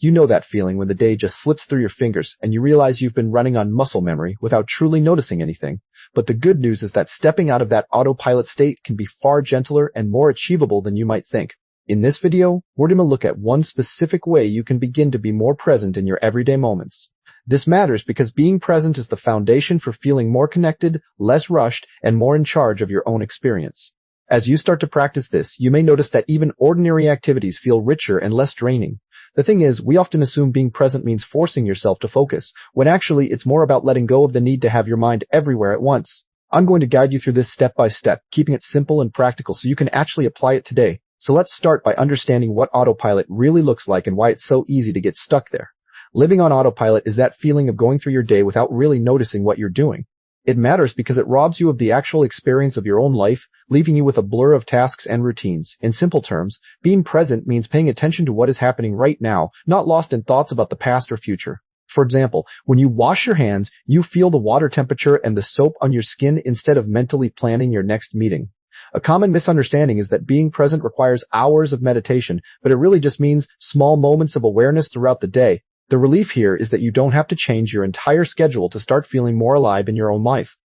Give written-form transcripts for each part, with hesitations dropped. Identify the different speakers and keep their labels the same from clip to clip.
Speaker 1: You know that feeling when the day just slips through your fingers and you realize you've been running on muscle memory without truly noticing anything. But the good news is that stepping out of that autopilot state can be far gentler and more achievable than you might think. In this video, we're going to look at one specific way you can begin to be more present in your everyday moments. This matters because being present is the foundation for feeling more connected, less rushed, and more in charge of your own experience. As you start to practice this, you may notice that even ordinary activities feel richer and less draining. The thing is, we often assume being present means forcing yourself to focus, when actually it's more about letting go of the need to have your mind everywhere at once. I'm going to guide you through this step by step, keeping it simple and practical so you can actually apply it today. So let's start by understanding what autopilot really looks like and why it's so easy to get stuck there. Living on autopilot is that feeling of going through your day without really noticing what you're doing. It matters because it robs you of the actual experience of your own life, leaving you with a blur of tasks and routines. In simple terms, being present means paying attention to what is happening right now, not lost in thoughts about the past or future. For example, when you wash your hands, you feel the water temperature and the soap on your skin instead of mentally planning your next meeting. A common misunderstanding is that being present requires hours of meditation, but it really just means small moments of awareness throughout the day. The relief here is that you don't have to change your entire schedule to start feeling more alive in your own life.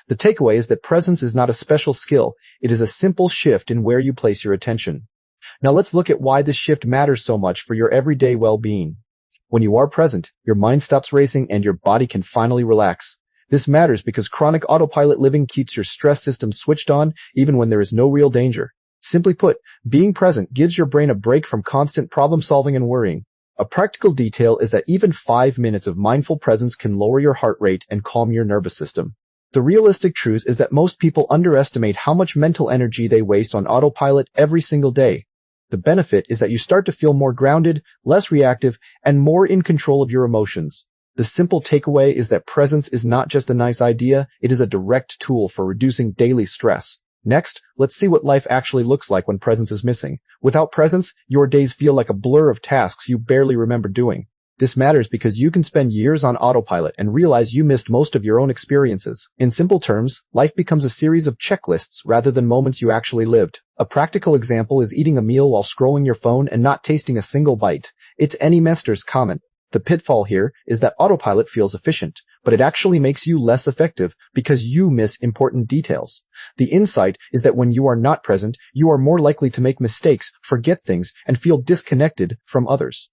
Speaker 1: The takeaway is that presence is not a special skill. It is a simple shift in where you place your attention. Now let's look at why this shift matters so much for your everyday well-being. When you are present, your mind stops racing and your body can finally relax. This matters because chronic autopilot living keeps your stress system switched on even when there is no real danger. Simply put, being present gives your brain a break from constant problem-solving and worrying. A practical detail is that even 5 minutes of mindful presence can lower your heart rate and calm your nervous system. The realistic truth is that most people underestimate how much mental energy they waste on autopilot every single day. The benefit is that you start to feel more grounded, less reactive, and more in control of your emotions. The simple takeaway is that presence is not just a nice idea, it is a direct tool for reducing daily stress. Next, let's see what life actually looks like when presence is missing. Without presence, your days feel like a blur of tasks you barely remember doing. This matters because you can spend years on autopilot and realize you missed most of your own experiences. In simple terms, life becomes a series of checklists rather than moments you actually lived. A practical example is eating a meal while scrolling your phone and not tasting a single bite. It's any master's comment. The pitfall here is that autopilot feels efficient, but it actually makes you less effective because you miss important details. The insight is that when you are not present, you are more likely to make mistakes, forget things, and feel disconnected from others.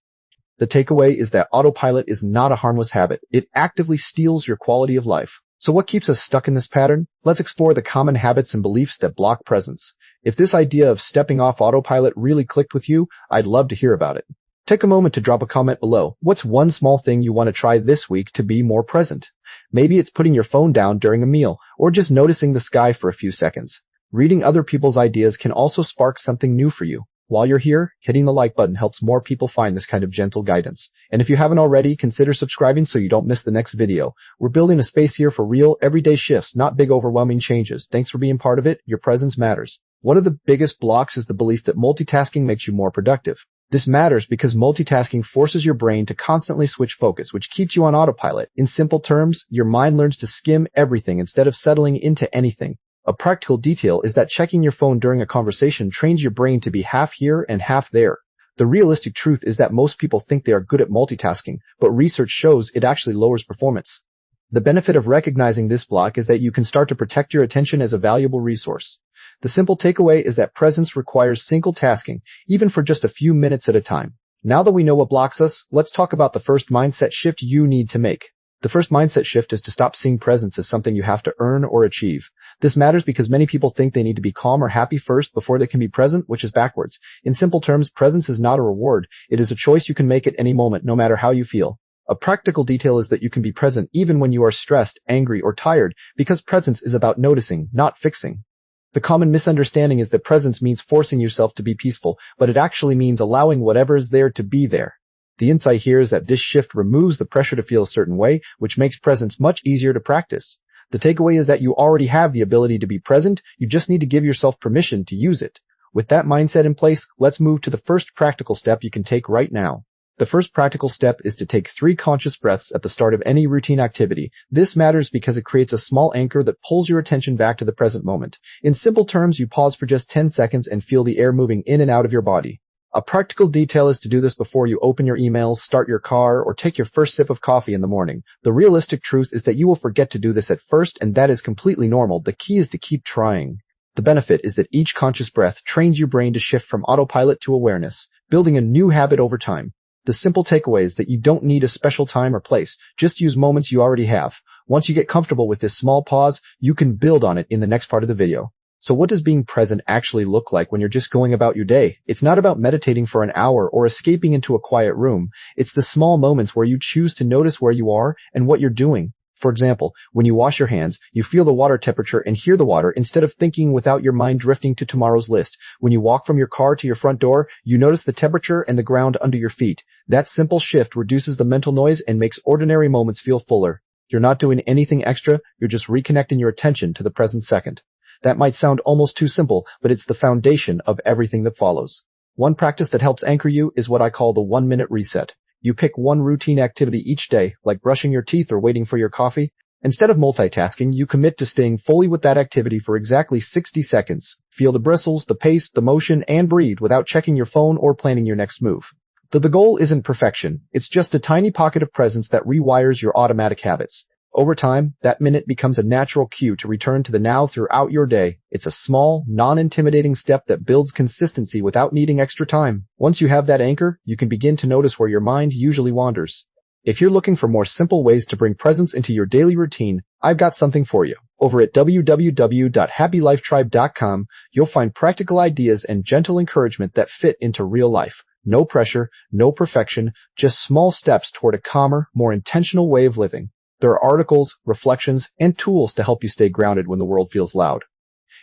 Speaker 1: The takeaway is that autopilot is not a harmless habit. It actively steals your quality of life. So what keeps us stuck in this pattern? Let's explore the common habits and beliefs that block presence. If this idea of stepping off autopilot really clicked with you, I'd love to hear about it. Take a moment to drop a comment below. What's one small thing you want to try this week to be more present? Maybe it's putting your phone down during a meal, or just noticing the sky for a few seconds. Reading other people's ideas can also spark something new for you. While you're here, hitting the like button helps more people find this kind of gentle guidance. And if you haven't already, consider subscribing so you don't miss the next video. We're building a space here for real, everyday shifts, not big overwhelming changes. Thanks for being part of it. Your presence matters. One of the biggest blocks is the belief that multitasking makes you more productive. This matters because multitasking forces your brain to constantly switch focus, which keeps you on autopilot. In simple terms, your mind learns to skim everything instead of settling into anything. A practical detail is that checking your phone during a conversation trains your brain to be half here and half there. The realistic truth is that most people think they are good at multitasking, but research shows it actually lowers performance. The benefit of recognizing this block is that you can start to protect your attention as a valuable resource. The simple takeaway is that presence requires single tasking, even for just a few minutes at a time. Now that we know what blocks us, let's talk about the first mindset shift you need to make. The first mindset shift is to stop seeing presence as something you have to earn or achieve. This matters because many people think they need to be calm or happy first before they can be present, which is backwards. In simple terms, presence is not a reward. It is a choice you can make at any moment, no matter how you feel. A practical detail is that you can be present even when you are stressed, angry, or tired, because presence is about noticing, not fixing. The common misunderstanding is that presence means forcing yourself to be peaceful, but it actually means allowing whatever is there to be there. The insight here is that this shift removes the pressure to feel a certain way, which makes presence much easier to practice. The takeaway is that you already have the ability to be present, you just need to give yourself permission to use it. With that mindset in place, let's move to the first practical step you can take right now. The first practical step is to take 3 conscious breaths at the start of any routine activity. This matters because it creates a small anchor that pulls your attention back to the present moment. In simple terms, you pause for just 10 seconds and feel the air moving in and out of your body. A practical detail is to do this before you open your emails, start your car, or take your first sip of coffee in the morning. The realistic truth is that you will forget to do this at first, and that is completely normal. The key is to keep trying. The benefit is that each conscious breath trains your brain to shift from autopilot to awareness, building a new habit over time. The simple takeaway is that you don't need a special time or place. Just use moments you already have. Once you get comfortable with this small pause, you can build on it in the next part of the video. So what does being present actually look like when you're just going about your day? It's not about meditating for an hour or escaping into a quiet room. It's the small moments where you choose to notice where you are and what you're doing. For example, when you wash your hands, you feel the water temperature and hear the water instead of thinking without your mind drifting to tomorrow's list. When you walk from your car to your front door, you notice the temperature and the ground under your feet. That simple shift reduces the mental noise and makes ordinary moments feel fuller. You're not doing anything extra, you're just reconnecting your attention to the present second. That might sound almost too simple, but it's the foundation of everything that follows. One practice that helps anchor you is what I call the 1-minute reset. You pick one routine activity each day, like brushing your teeth or waiting for your coffee. Instead of multitasking, you commit to staying fully with that activity for exactly 60 seconds. Feel the bristles, the pace, the motion, and breathe without checking your phone or planning your next move. The goal isn't perfection. It's just a tiny pocket of presence that rewires your automatic habits. Over time, that minute becomes a natural cue to return to the now throughout your day. It's a small, non-intimidating step that builds consistency without needing extra time. Once you have that anchor, you can begin to notice where your mind usually wanders. If you're looking for more simple ways to bring presence into your daily routine, I've got something for you. Over at www.happylifetribe.com, you'll find practical ideas and gentle encouragement that fit into real life. No pressure, no perfection, just small steps toward a calmer, more intentional way of living. There are articles, reflections, and tools to help you stay grounded when the world feels loud.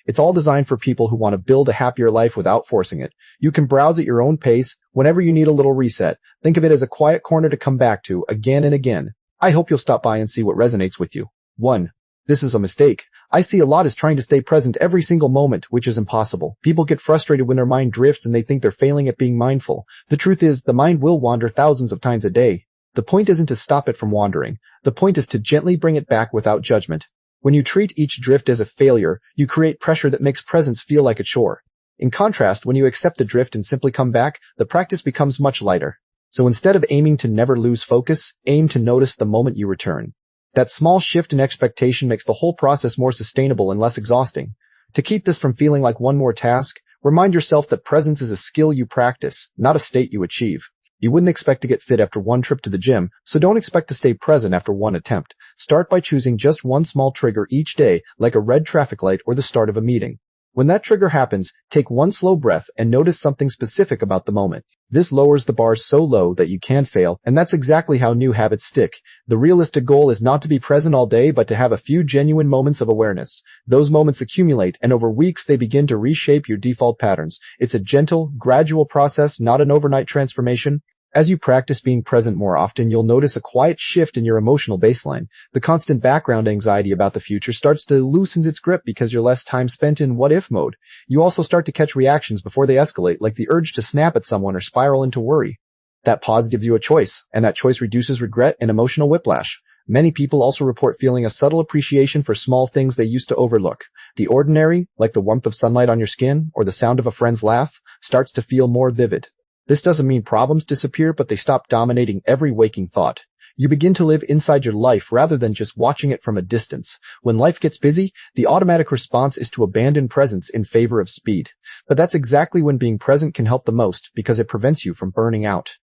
Speaker 1: It's all designed for people who want to build a happier life without forcing it. You can browse at your own pace whenever you need a little reset. Think of it as a quiet corner to come back to again and again. I hope you'll stop by and see what resonates with you. 1. This is a mistake. I see a lot as trying to stay present every single moment, which is impossible. People get frustrated when their mind drifts and they think they're failing at being mindful. The truth is, the mind will wander thousands of times a day. The point isn't to stop it from wandering. The point is to gently bring it back without judgment. When you treat each drift as a failure, you create pressure that makes presence feel like a chore. In contrast, when you accept the drift and simply come back, the practice becomes much lighter. So instead of aiming to never lose focus, aim to notice the moment you return. That small shift in expectation makes the whole process more sustainable and less exhausting. To keep this from feeling like one more task, remind yourself that presence is a skill you practice, not a state you achieve. You wouldn't expect to get fit after one trip to the gym, so don't expect to stay present after one attempt. Start by choosing just one small trigger each day, like a red traffic light or the start of a meeting. When that trigger happens, take one slow breath and notice something specific about the moment. This lowers the bar so low that you can't fail, and that's exactly how new habits stick. The realistic goal is not to be present all day, but to have a few genuine moments of awareness. Those moments accumulate, and over weeks they begin to reshape your default patterns. It's a gentle, gradual process, not an overnight transformation. As you practice being present more often, you'll notice a quiet shift in your emotional baseline. The constant background anxiety about the future starts to loosen its grip because you're less time spent in what-if mode. You also start to catch reactions before they escalate, like the urge to snap at someone or spiral into worry. That pause gives you a choice, and that choice reduces regret and emotional whiplash. Many people also report feeling a subtle appreciation for small things they used to overlook. The ordinary, like the warmth of sunlight on your skin or the sound of a friend's laugh, starts to feel more vivid. This doesn't mean problems disappear, but they stop dominating every waking thought. You begin to live inside your life rather than just watching it from a distance. When life gets busy, the automatic response is to abandon presence in favor of speed. But that's exactly when being present can help the most, because it prevents you from burning out.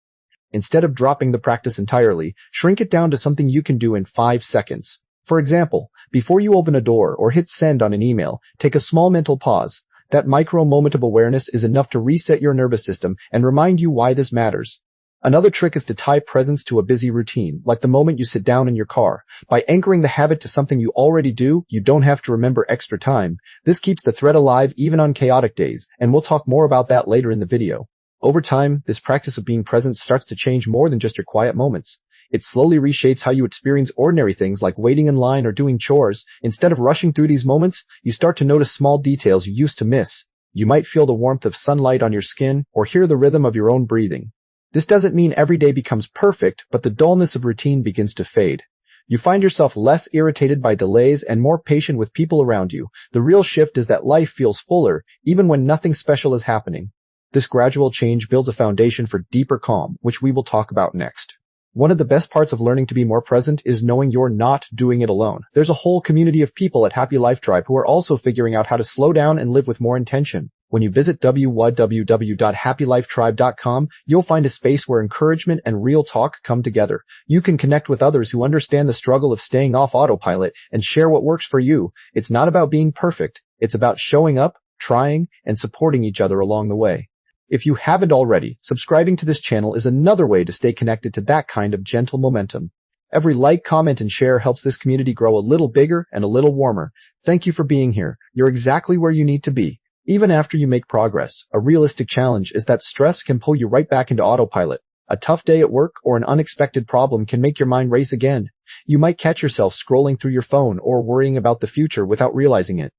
Speaker 1: Instead of dropping the practice entirely, shrink it down to something you can do in 5 seconds. For example, before you open a door or hit send on an email, take a small mental pause. That micro moment of awareness is enough to reset your nervous system and remind you why this matters. Another trick is to tie presence to a busy routine, like the moment you sit down in your car. By anchoring the habit to something you already do, you don't have to remember extra time. This keeps the thread alive even on chaotic days, and we'll talk more about that later in the video. Over time, this practice of being present starts to change more than just your quiet moments. It slowly reshapes how you experience ordinary things like waiting in line or doing chores. Instead of rushing through these moments, you start to notice small details you used to miss. You might feel the warmth of sunlight on your skin or hear the rhythm of your own breathing. This doesn't mean every day becomes perfect, but the dullness of routine begins to fade. You find yourself less irritated by delays and more patient with people around you. The real shift is that life feels fuller, even when nothing special is happening. This gradual change builds a foundation for deeper calm, which we will talk about next. One of the best parts of learning to be more present is knowing you're not doing it alone. There's a whole community of people at Happy Life Tribe who are also figuring out how to slow down and live with more intention. When you visit www.happylifetribe.com, you'll find a space where encouragement and real talk come together. You can connect with others who understand the struggle of staying off autopilot and share what works for you. It's not about being perfect. It's about showing up, trying, and supporting each other along the way. If you haven't already, subscribing to this channel is another way to stay connected to that kind of gentle momentum. Every like, comment, and share helps this community grow a little bigger and a little warmer. Thank you for being here. You're exactly where you need to be. Even after you make progress, a realistic challenge is that stress can pull you right back into autopilot. A tough day at work or an unexpected problem can make your mind race again. You might catch yourself scrolling through your phone or worrying about the future without realizing it.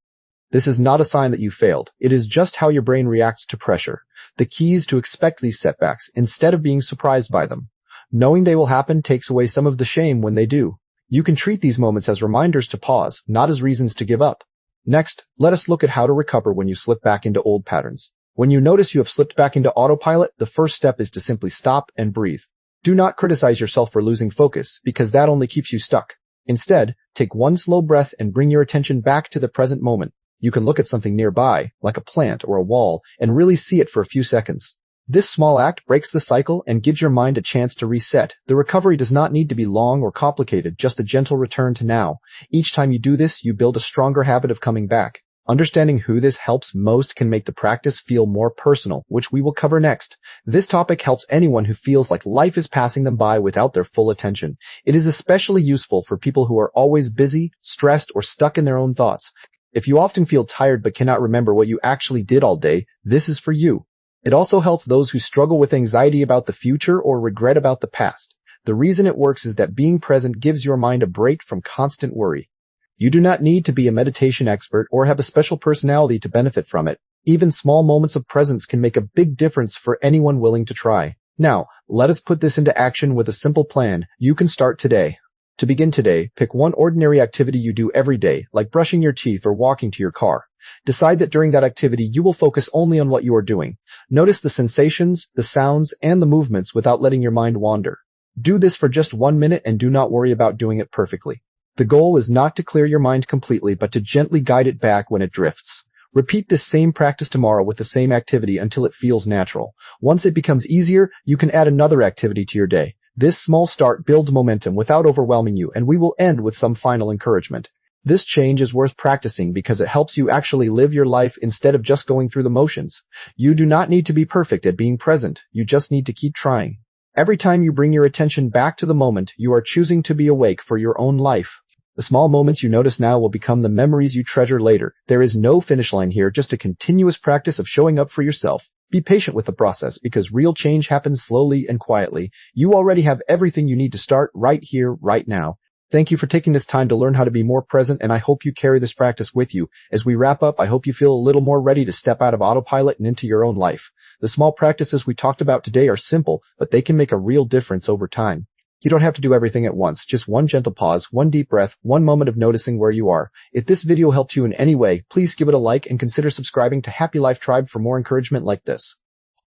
Speaker 1: This is not a sign that you failed. It is just how your brain reacts to pressure. The key is to expect these setbacks instead of being surprised by them. Knowing they will happen takes away some of the shame when they do. You can treat these moments as reminders to pause, not as reasons to give up. Next, let us look at how to recover when you slip back into old patterns. When you notice you have slipped back into autopilot, the first step is to simply stop and breathe. Do not criticize yourself for losing focus, because that only keeps you stuck. Instead, take one slow breath and bring your attention back to the present moment. You can look at something nearby, like a plant or a wall, and really see it for a few seconds. This small act breaks the cycle and gives your mind a chance to reset. The recovery does not need to be long or complicated, just a gentle return to now. Each time you do this, you build a stronger habit of coming back. Understanding who this helps most can make the practice feel more personal, which we will cover next. This topic helps anyone who feels like life is passing them by without their full attention. It is especially useful for people who are always busy, stressed, or stuck in their own thoughts. If you often feel tired but cannot remember what you actually did all day, this is for you. It also helps those who struggle with anxiety about the future or regret about the past. The reason it works is that being present gives your mind a break from constant worry. You do not need to be a meditation expert or have a special personality to benefit from it. Even small moments of presence can make a big difference for anyone willing to try. Now, let us put this into action with a simple plan. You can start today. To begin today, pick one ordinary activity you do every day, like brushing your teeth or walking to your car. Decide that during that activity you will focus only on what you are doing. Notice the sensations, the sounds, and the movements without letting your mind wander. Do this for just 1 minute and do not worry about doing it perfectly. The goal is not to clear your mind completely, but to gently guide it back when it drifts. Repeat this same practice tomorrow with the same activity until it feels natural. Once it becomes easier, you can add another activity to your day. This small start builds momentum without overwhelming you, and we will end with some final encouragement. This change is worth practicing because it helps you actually live your life instead of just going through the motions. You do not need to be perfect at being present. You just need to keep trying. Every time you bring your attention back to the moment, you are choosing to be awake for your own life. The small moments you notice now will become the memories you treasure later. There is no finish line here, just a continuous practice of showing up for yourself. Be patient with the process because real change happens slowly and quietly. You already have everything you need to start right here, right now. Thank you for taking this time to learn how to be more present, and I hope you carry this practice with you. As we wrap up, I hope you feel a little more ready to step out of autopilot and into your own life. The small practices we talked about today are simple, but they can make a real difference over time. You don't have to do everything at once, just one gentle pause, one deep breath, one moment of noticing where you are. If this video helped you in any way, please give it a like and consider subscribing to Happy Life Tribe for more encouragement like this.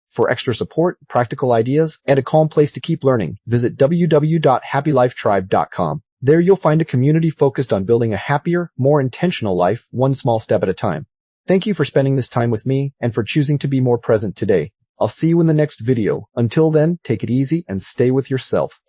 Speaker 1: For extra support, practical ideas, and a calm place to keep learning, visit www.happylifetribe.com. There you'll find a community focused on building a happier, more intentional life, one small step at a time. Thank you for spending this time with me and for choosing to be more present today. I'll see you in the next video. Until then, take it easy and stay with yourself.